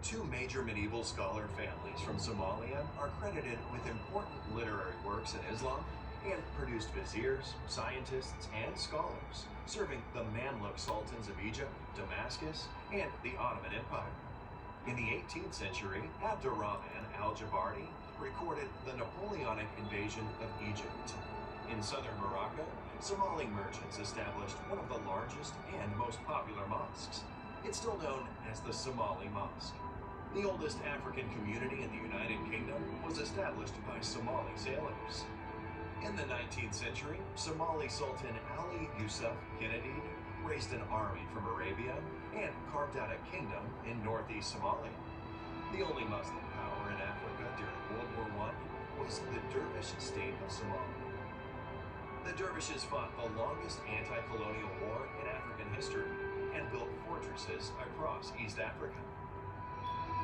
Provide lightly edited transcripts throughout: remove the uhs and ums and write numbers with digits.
Two major medieval scholar families from Somalia are credited with important literary works in Islam and produced viziers, scientists, and scholars, serving the Mamluk sultans of Egypt, Damascus, and the Ottoman Empire. In the 18th century, Abdurrahman al-Jabarti recorded the Napoleonic invasion of Egypt. In southern Morocco, Somali merchants established one of the largest and most popular mosques. It's still known as the Somali Mosque. The oldest African community in the United Kingdom was established by Somali sailors. In the 19th century, Somali Sultan Ali Yusuf Kennedy raised an army from Arabia and carved out a kingdom in northeast Somalia. The only Muslim power in Africa during World War I was the Dervish state of Somalia. The Dervishes fought the longest anti-colonial war in African history and built fortresses across East Africa.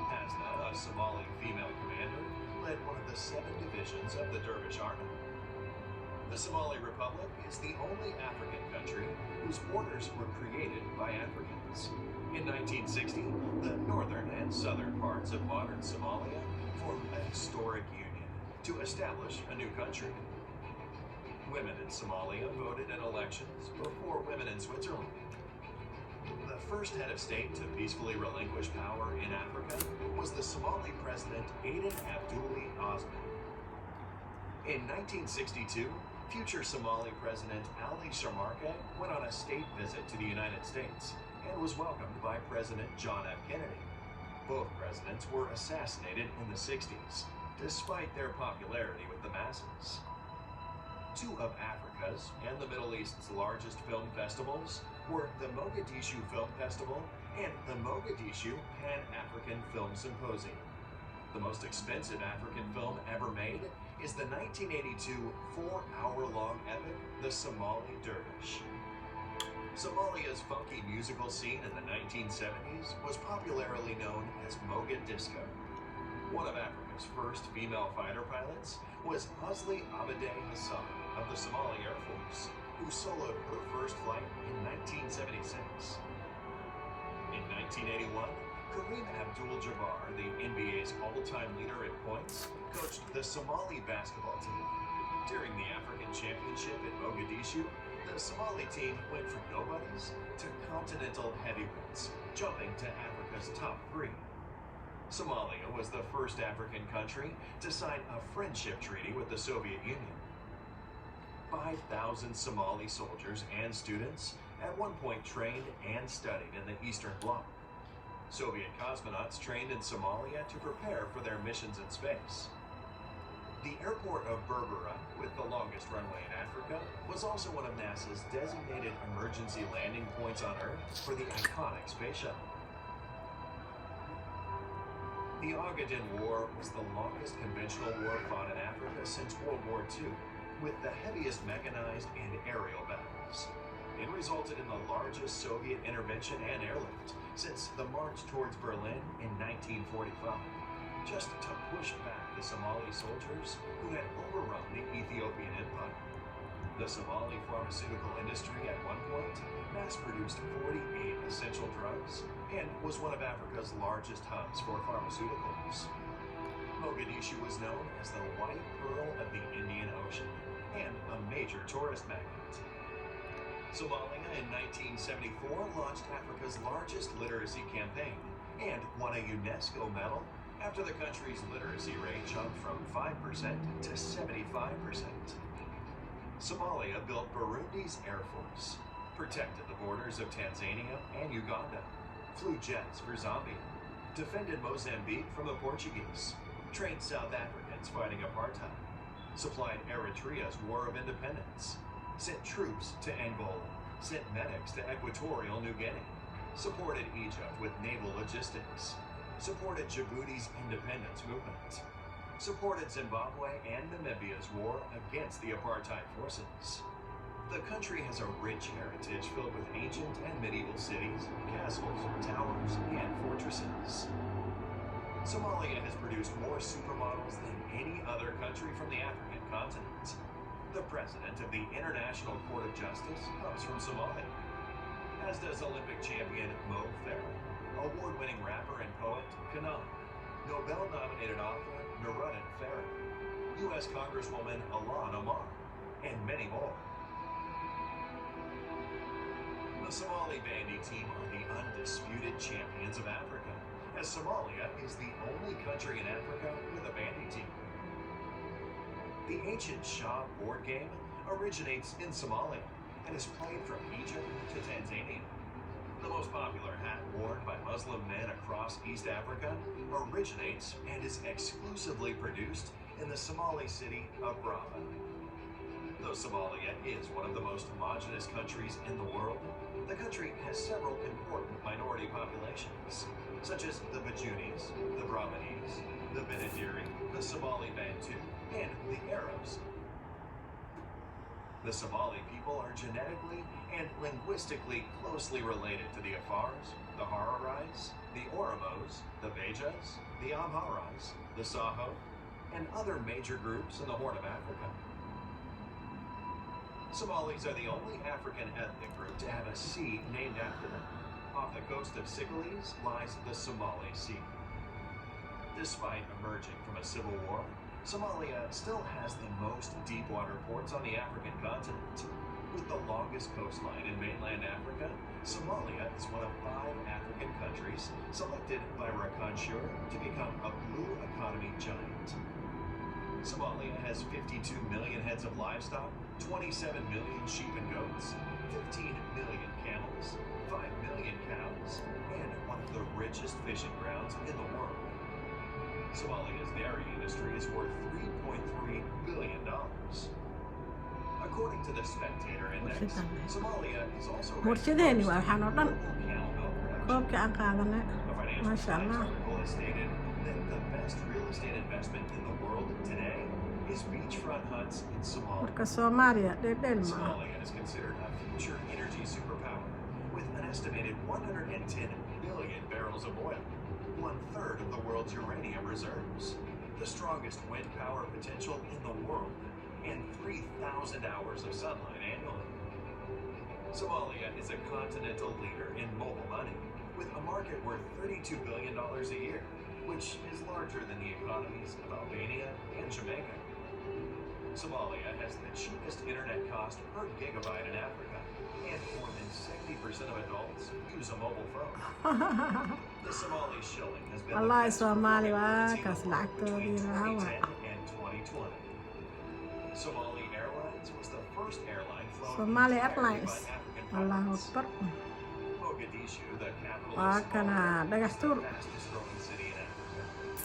Hasna, a Somali female commander, led one of the 7 divisions of the Dervish army. The Somali Republic is the only African country whose borders were created by Africans. In 1960, the northern and southern parts of modern Somalia formed a historic union to establish a new country. Women in Somalia voted in elections before women in Switzerland. The first head of state to peacefully relinquish power in Africa was the Somali president Aden Abdulli Osman. In 1962, future Somali President Ali Sharmarke went on a state visit to the United States and was welcomed by President John F. Kennedy. Both presidents were assassinated in the 60s, despite their popularity with the masses. Two of Africa's and the Middle East's largest film festivals were the Mogadishu Film Festival and the Mogadishu Pan-African Film Symposium. The most expensive African film ever made is the 1982 4-hour-long epic, The Somali Dervish. Somalia's funky musical scene in the 1970s was popularly known as Mogadisco. One of Africa's first female fighter pilots was Husli Abede Hassan of the Somali Air Force, who soloed her first flight in 1976. In 1981, Kareem Abdul-Jabbar, the NBA's all-time leader in points, coached the Somali basketball team. During the African Championship in Mogadishu, the Somali team went from nobodies to continental heavyweights, jumping to Africa's top 3. Somalia was the first African country to sign a friendship treaty with the Soviet Union. 5,000 Somali soldiers and students at one point trained and studied in the Eastern Bloc. Soviet cosmonauts trained in Somalia to prepare for their missions in space. The airport of Berbera, with the longest runway in Africa, was also one of NASA's designated emergency landing points on Earth for the iconic space shuttle. The Ogaden War was the longest conventional war fought in Africa since World War II, with the heaviest mechanized and aerial battles. It resulted in the largest Soviet intervention and airlift since the march towards Berlin in 1945, just to push back the Somali soldiers who had overrun the Ethiopian Empire. The Somali pharmaceutical industry at one point mass-produced 48 essential drugs and was one of Africa's largest hubs for pharmaceuticals. Mogadishu was known as the White Pearl of the Indian Ocean and a major tourist magnet. Somalia in 1974 launched Africa's largest literacy campaign and won a UNESCO medal after the country's literacy rate jumped from 5% to 75%. Somalia built Burundi's Air Force, protected the borders of Tanzania and Uganda, flew jets for Zambia, defended Mozambique from the Portuguese, trained South Africans fighting apartheid, supplied Eritrea's War of Independence, sent troops to Angola, sent medics to Equatorial New Guinea, supported Egypt with naval logistics, supported Djibouti's independence movement, supported Zimbabwe and Namibia's war against the apartheid forces. The country has a rich heritage filled with ancient and medieval cities, castles, towers, and fortresses. Somalia has produced more supermodels than any other country from the African continent. The president of the International Court of Justice comes from Somalia, as does Olympic champion Mo Farah, award-winning rapper and poet Kanaan, Nobel-nominated author Nuruddin Farah, U.S. Congresswoman Ilhan Omar, and many more. The Somali bandy team are the undisputed champions of Africa, as Somalia is the only country in Africa with a bandy team. The ancient Shah board game originates in Somalia and is played from Egypt to Tanzania. The most popular hat worn by Muslim men across East Africa originates and is exclusively produced in the Somali city of Brava. Though Somalia is one of the most homogeneous countries in the world, the country has several important minority populations, such as the Bajunis, the Brahmanis, the Benadiri, the Somali Bantu, and the Arabs. The Somali people are genetically and linguistically closely related to the Afars, the Hararais, the Oromos, the Bejas, the Amharas, the Saho, and other major groups in the Horn of Africa. Somalis are the only African ethnic group to have a sea named after them. Off the coast of Sicilese lies the Somali Sea. Despite emerging from a civil war, Somalia still has the most deep-water ports on the African continent. With the longest coastline in mainland Africa, Somalia is one of 5 African countries selected by Rakanshur to become a blue economy giant. Somalia has 52 million heads of livestock, 27 million sheep and goats, 15 million camels, 5 million cows, and one of the richest fishing grounds in the world. Somalia's dairy industry is worth $3.3 billion. According to the Spectator Index, Somalia is also warshadeenii waa waxaan oo dhan camel milk production. koobkii aan qaadanay A Financial Masha Times Allah. article has stated that the best real estate investment in the world today is beachfront huts in Somalia. marka Soomaaliya dheedheel ma aha. Somalia is considered a future energy superpower with an estimated 110 billion barrels of oil, 1/3 of the world's uranium reserves, the strongest wind power potential in the world, and 3,000 hours of sunlight annually. Somalia is a continental leader in mobile money, with a market worth $32 billion a year, which is larger than the economies of Albania and Jamaica. Somalia has the cheapest internet cost per gigabyte in Africa, and more than 70% of adults use a mobile phone. The Somali shilling has been Wallahi, the best Somali performing waa currency in kaas the world between lacagtoodii lahaa 2010 and 2020. Somali Airlines was the first airline flown Somali entirely Airlines. by African Allahu pilots. Akbar. Mogadishu, the capital Waa of kana Somalia, dhagax is tuur. the fastest growing city in Africa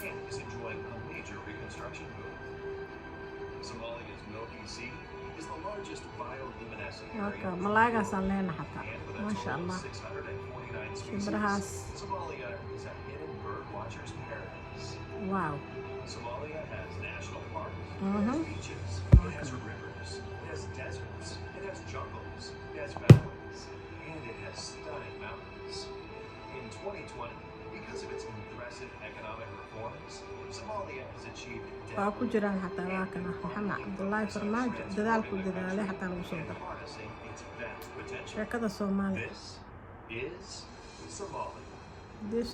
and is enjoying a major reconstruction boom. Somalia's Milky Sea is the largest bioluminescent Waa area ka in the malaagaasaan world. leenahay xataa And with a Masha total of Allah. 649 species, Shimbirahaas. Somalia is a hidden bird watcher's paradise. Wow. Somalia has national parks, it Mhm. has beaches, it has rivers, it has deserts, it has jungles, it has valleys, and it has stunning mountains. In 2020, because of its impressive economic reforms, Somalia has achieved Waa ku jiraan xataa waa kana Maxamed Cabdullaahi Farmaajo dadaalku dadaalay xataa lagu soo and daray harnessing its vast potential. sheekada Soomaaliya. This is Somalia. This